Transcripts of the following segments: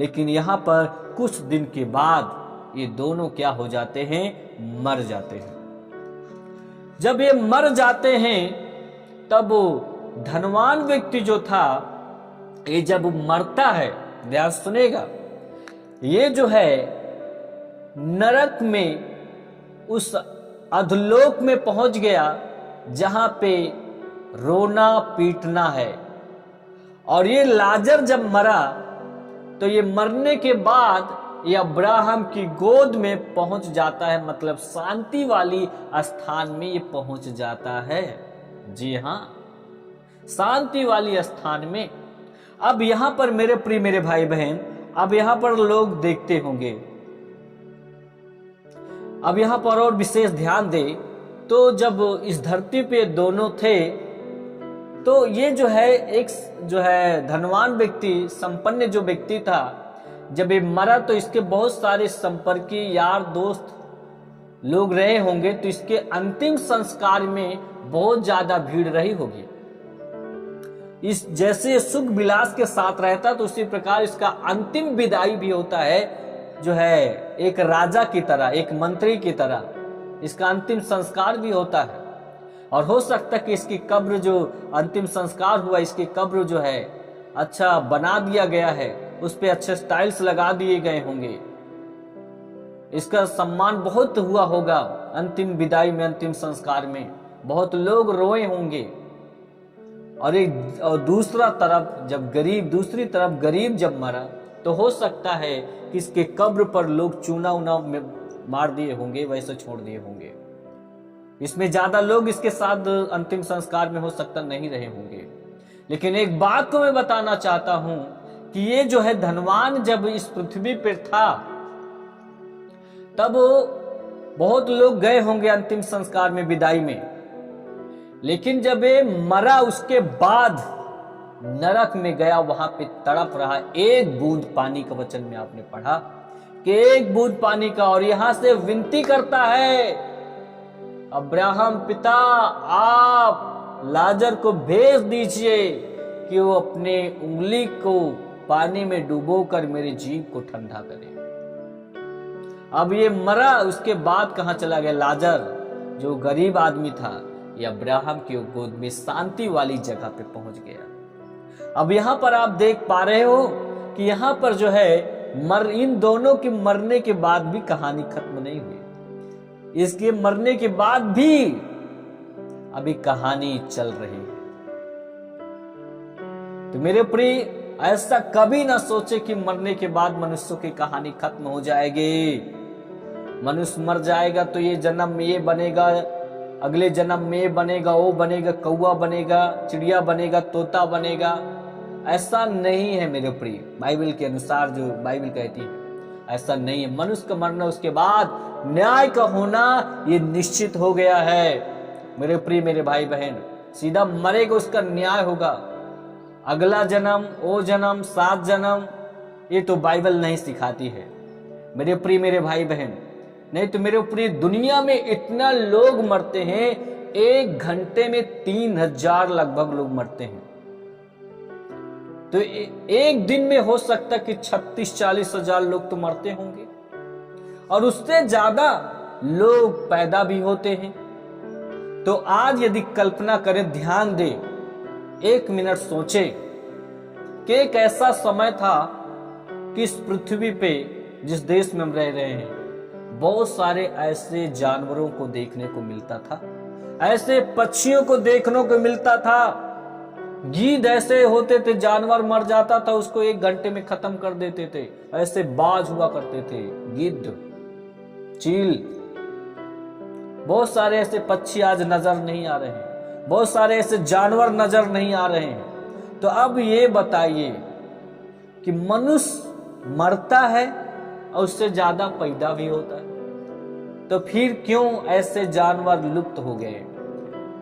लेकिन यहाँ पर कुछ दिन के बाद ये दोनों क्या हो जाते हैं, मर जाते हैं। जब ये मर जाते हैं तब धनवान व्यक्ति जो था, ये जब मरता है, ध्यान सुनेगा, ये जो है नरक में, उस अधलोक में पहुंच गया जहां पे रोना पीटना है। और ये लाजर जब मरा तो ये मरने के बाद ये अब्राहम की गोद में पहुंच जाता है, मतलब शांति वाली स्थान में ये पहुंच जाता है। जी हां, शांति वाली स्थान में। अब यहां पर मेरे प्रिय मेरे भाई बहन, अब यहां पर लोग देखते होंगे, अब यहां पर और विशेष ध्यान दे तो जब इस धरती पे दोनों थे तो ये जो है एक जो है धनवान व्यक्ति, संपन्न जो व्यक्ति था, जब ये मरा तो इसके बहुत सारे संपर्की यार दोस्त लोग रहे होंगे, तो इसके अंतिम संस्कार में बहुत ज्यादा भीड़ रही होगी। इस जैसे सुख विलास के साथ रहता तो उसी प्रकार इसका अंतिम विदाई भी होता है, जो है एक राजा की तरह, एक मंत्री की तरह इसका अंतिम संस्कार भी होता है। और हो सकता है कि इसकी कब्र, जो अंतिम संस्कार हुआ, इसकी कब्र जो है अच्छा बना दिया गया है, उस पे अच्छे स्टाइल्स लगा दिए गए होंगे, इसका सम्मान बहुत हुआ होगा। अंतिम विदाई में, अंतिम संस्कार में बहुत लोग रोए होंगे। और दूसरी तरफ गरीब जब मरा तो हो सकता है कि इसके कब्र पर लोग चूना उना मार दिए होंगे, वैसे छोड़ दिए होंगे। इसमें ज्यादा लोग इसके साथ अंतिम संस्कार में हो सकता नहीं रहे होंगे। लेकिन एक बात को मैं बताना चाहता हूं कि ये जो है धनवान जब इस पृथ्वी पर था तब बहुत लोग गए होंगे अंतिम संस्कार में, विदाई में। लेकिन जब ये मरा उसके बाद नरक में गया, वहां पे तड़प रहा, एक बूंद पानी का, वचन में आपने पढ़ा कि एक बूंद पानी का, और यहां से विनती करता है, अब्राहम पिता आप लाजर को भेज दीजिए कि वो अपने उंगली को पानी में डुबोकर मेरे जीभ को ठंडा करे। अब ये मरा, उसके बाद कहां चला गया लाजर, जो गरीब आदमी था, ये अब्राहम की गोद में शांति वाली जगह पे पहुंच गया। अब यहां पर आप देख पा रहे हो कि यहां पर जो है इन दोनों के मरने के बाद भी कहानी खत्म नहीं हुई। इसके मरने के बाद भी अभी कहानी चल रही है। तो मेरे प्रिय, ऐसा कभी ना सोचे कि मरने के बाद मनुष्यों की कहानी खत्म हो जाएगी। मनुष्य मर जाएगा तो ये जन्म में ये बनेगा, अगले जन्म में ये बनेगा, वो बनेगा, कौवा बनेगा, चिड़िया बनेगा, तोता बनेगा। ऐसा नहीं है मेरे प्रिय, बाइबल के अनुसार जो बाइबल कहती है ऐसा नहीं है। मनुष्य का मरना, उसके बाद न्याय का होना ये निश्चित हो गया है। मेरे प्रिय मेरे भाई बहन, सीधा मरेगा, उसका न्याय होगा। अगला जन्म, वो जन्म, 7 जन्म, ये तो बाइबल नहीं सिखाती है मेरे प्रिय मेरे भाई बहन। नहीं तो मेरे प्रिय, दुनिया में इतना लोग मरते हैं, 1 घंटे में 3000 लगभग लोग मरते हैं। तो एक दिन में हो सकता कि 36-40 हजार लोग तो मरते होंगे, और उससे ज्यादा लोग पैदा भी होते हैं। तो आज यदि कल्पना करें, ध्यान दें, 1 मिनट सोचे कि एक ऐसा समय था कि इस पृथ्वी पे, जिस देश में हम रह रहे हैं, बहुत सारे ऐसे जानवरों को देखने को मिलता था, ऐसे पक्षियों को देखने को मिलता था। गीद ऐसे होते थे, जानवर मर जाता था उसको 1 घंटे में खत्म कर देते थे। ऐसे बाज हुआ करते थे, गिद्ध, चील, बहुत सारे ऐसे पक्षी आज नजर नहीं आ रहे हैं, बहुत सारे ऐसे जानवर नजर नहीं आ रहे हैं। तो अब ये बताइए कि मनुष्य मरता है और उससे ज्यादा पैदा भी होता है, तो फिर क्यों ऐसे जानवर लुप्त हो गए?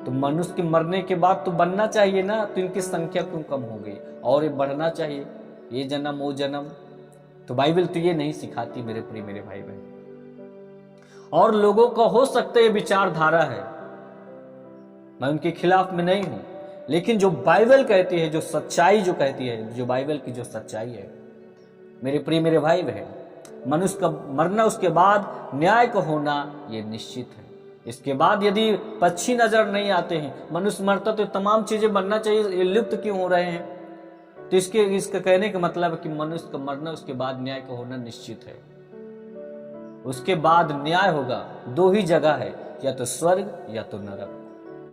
तो मनुष्य के मरने के बाद तो बनना चाहिए ना, तो इनकी संख्या क्यों कम हो गई और ये बढ़ना चाहिए, ये जन्म वो जन्म? तो बाइबल तो ये नहीं सिखाती मेरे प्रिय मेरे भाई बहन। और लोगों का हो सकता है ये विचारधारा है, मैं उनके खिलाफ में नहीं हूं, लेकिन जो बाइबल कहती है, जो सच्चाई जो कहती है, जो बाइबल की जो सच्चाई है, मेरे प्रिय मेरे भाई बहन, मनुष्य का मरना उसके बाद न्याय का होना ये निश्चित है। इसके बाद यदि पक्षी नजर नहीं आते हैं, मनुष्य मरता तो तमाम चीजें बनना चाहिए, ये लुप्त क्यों हो रहे हैं? तो इसका कहने का मतलब है कि मनुष्य का मरना उसके बाद न्याय का होना निश्चित है। उसके बाद न्याय होगा। दो ही जगह है, या तो स्वर्ग या तो नरक।